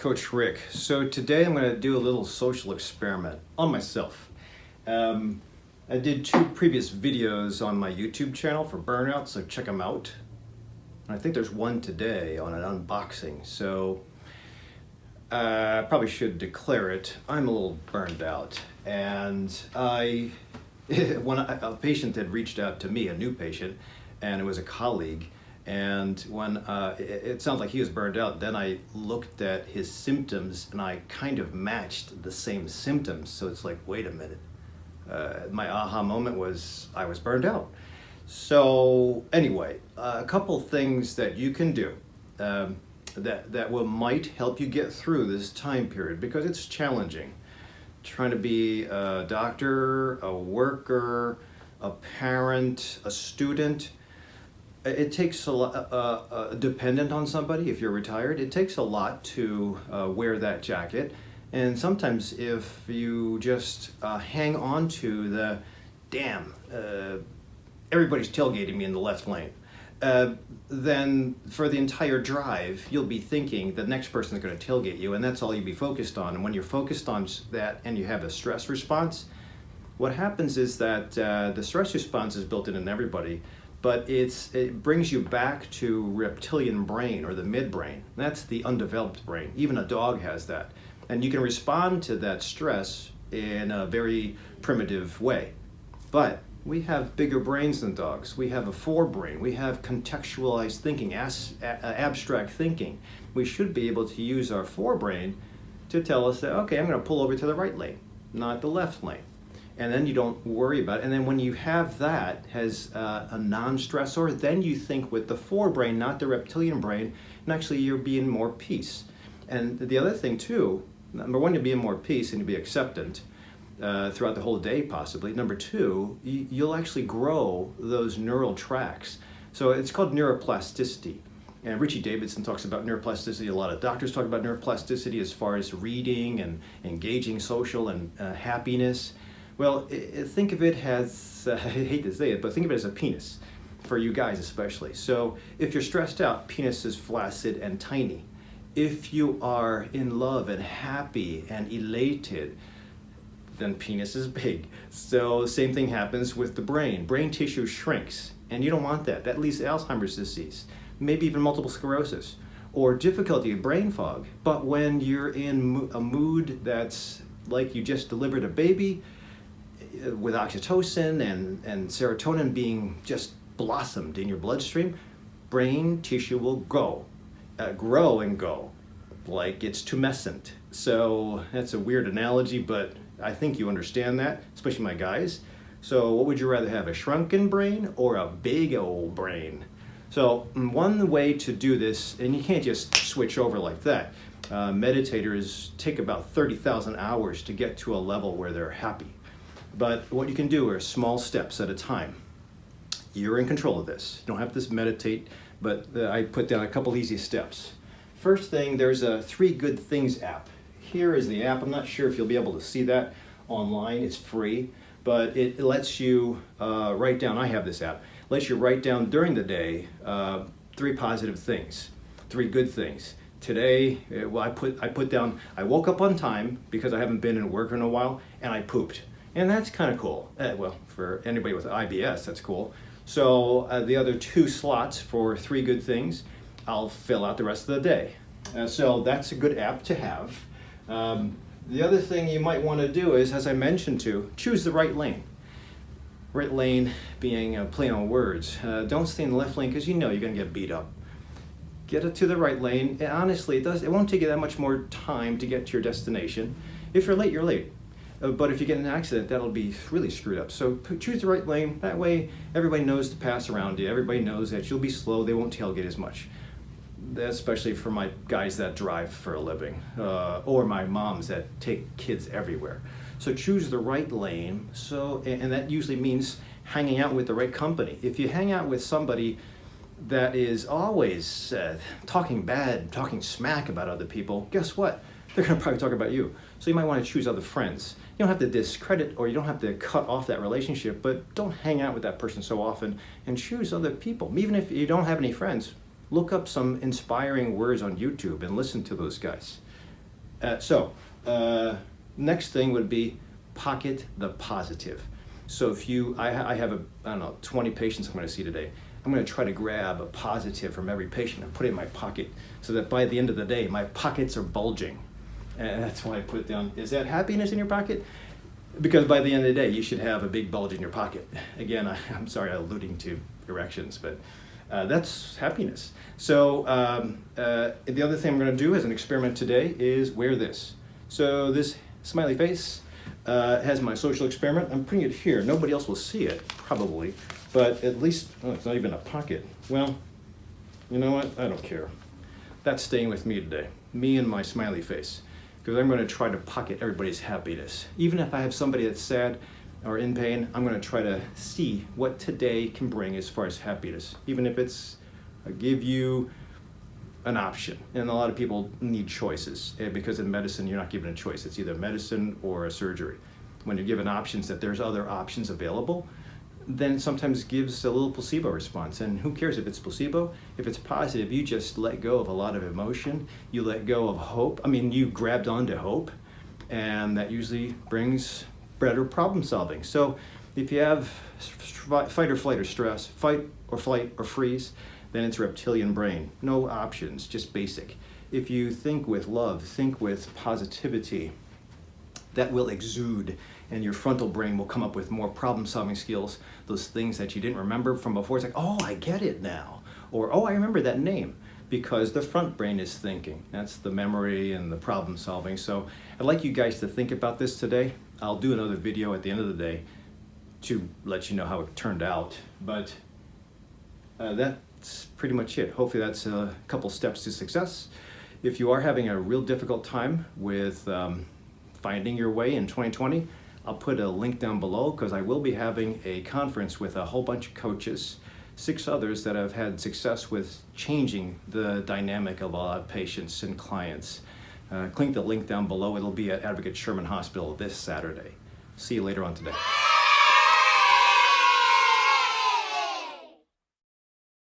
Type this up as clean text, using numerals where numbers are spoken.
Coach Rick. So today I'm going to do a little social experiment on myself. I did 2 previous videos on my YouTube channel for burnout, so check them out. And I think there's one today on an unboxing, so I probably should declare it. I'm a little burned out, and when a patient had reached out to me, a new patient, and it was a colleague. And when it sounds like he was burned out, then I looked at his symptoms and I kind of matched the same symptoms. So it's like, wait a minute. My aha moment was I was burned out. So anyway, a couple things that you can do that might help you get through this time period, because it's challenging. Trying to be a doctor, a worker, a parent, a student. It takes a lot, dependent on somebody. If you're retired, it takes a lot to wear that jacket. And sometimes if you just hang on to the, damn, everybody's tailgating me in the left lane, then for the entire drive, you'll be thinking the next person is going to tailgate you, and that's all you'll be focused on. And when you're focused on that and you have a stress response, what happens is that the stress response is built in everybody, but it brings you back to reptilian brain, or the midbrain. That's the undeveloped brain. Even a dog has that. And you can respond to that stress in a very primitive way. But we have bigger brains than dogs. We have a forebrain. We have contextualized thinking, abstract thinking. We should be able to use our forebrain to tell us that, okay, I'm going to pull over to the right lane, not the left lane. And then you don't worry about it. And then when you have that as a non-stressor, then you think with the forebrain, not the reptilian brain, and actually you're being more peace. And the other thing too, number one, you'll be in more peace and you'll be acceptant throughout the whole day possibly. Number two, you'll actually grow those neural tracks. So it's called neuroplasticity. And Richie Davidson talks about neuroplasticity. A lot of doctors talk about neuroplasticity as far as reading and engaging social and happiness. Well, think of it as, I hate to say it, but think of it as a penis, for you guys especially. So if you're stressed out, penis is flaccid and tiny. If you are in love and happy and elated, then penis is big. So same thing happens with the brain. Brain tissue shrinks, and you don't want that. That leads to Alzheimer's disease, maybe even multiple sclerosis, or difficulty, brain fog. But when you're in a mood that's like you just delivered a baby, with oxytocin and serotonin being just blossomed in your bloodstream, brain tissue will grow and go, like it's tumescent. So that's a weird analogy, but I think you understand that, especially my guys. So what would you rather have, a shrunken brain or a big old brain? So one way to do this, and you can't just switch over like that. Meditators take about 30,000 hours to get to a level where they're happy. But what you can do are small steps at a time. You're in control of this. You don't have to meditate, but I put down a couple easy steps. First thing, there's a 3 Good Things app. Here is the app. I'm not sure if you'll be able to see that online. It's free, but it lets you write down, I have this app, lets you write down during the day 3 positive things, 3 good things. Today, well, I put down, I woke up on time because I haven't been in work in a while, and I pooped. And that's kind of cool. Well, for anybody with IBS, that's cool. So the other 2 slots for 3 good things, I'll fill out the rest of the day. So that's a good app to have. The other thing you might want to do is, as I mentioned to, choose the right lane. Right lane being a play on words. Don't stay in the left lane because you know you're going to get beat up. Get it to the right lane. And honestly, it won't take you that much more time to get to your destination. If you're late, you're late. But if you get in an accident, that'll be really screwed up. So choose the right lane. That way, everybody knows to pass around you. Everybody knows that you'll be slow. They won't tailgate as much. That's especially for my guys that drive for a living, or my moms that take kids everywhere. So choose the right lane. And that usually means hanging out with the right company. If you hang out with somebody that is always talking smack about other people, guess what? They're going to probably talk about you. So you might want to choose other friends. You don't have to discredit, or you don't have to cut off that relationship, but don't hang out with that person so often, and choose other people. Even if you don't have any friends, look up some inspiring words on YouTube and listen to those guys. Next thing would be pocket the positive. So if I have I don't know, 20 patients I'm going to see today. I'm going to try to grab a positive from every patient and put it in my pocket so that by the end of the day, my pockets are bulging. And that's why I put down, is that happiness in your pocket? Because by the end of the day, you should have a big bulge in your pocket. Again, I'm sorry, I'm alluding to erections, but that's happiness. So the other thing I'm going to do as an experiment today is wear this. So this smiley face has my social experiment. I'm putting it here. Nobody else will see it, probably, but at least, oh, it's not even a pocket. Well, you know what? I don't care. That's staying with me today. Me and my smiley face. Because I'm going to try to pocket everybody's happiness. Even if I have somebody that's sad or in pain, I'm going to try to see what today can bring as far as happiness. Even if it's give you an option. And a lot of people need choices because in medicine, you're not given a choice. It's either medicine or a surgery. When you're given options that there's other options available, then it sometimes gives a little placebo response. And who cares if it's placebo? If it's positive, you just let go of a lot of emotion. You let go of hope. I mean, you grabbed onto hope, and that usually brings better problem solving. So if you have fight or flight or stress, fight or flight or freeze, then it's reptilian brain. No options, just basic. If you think with love, think with positivity, that will exude, and your frontal brain will come up with more problem-solving skills, those things that you didn't remember from before. It's like, oh, I get it now. Or, oh, I remember that name, because the front brain is thinking. That's the memory and the problem-solving. So I'd like you guys to think about this today. I'll do another video at the end of the day to let you know how it turned out. But that's pretty much it. Hopefully that's a couple steps to success. If you are having a real difficult time with finding your way in 2020, I'll put a link down below because I will be having a conference with a whole bunch of coaches, 6 others that have had success with changing the dynamic of a lot of patients and clients. Click the link down below. It'll be at Advocate Sherman Hospital this Saturday. See you later on today.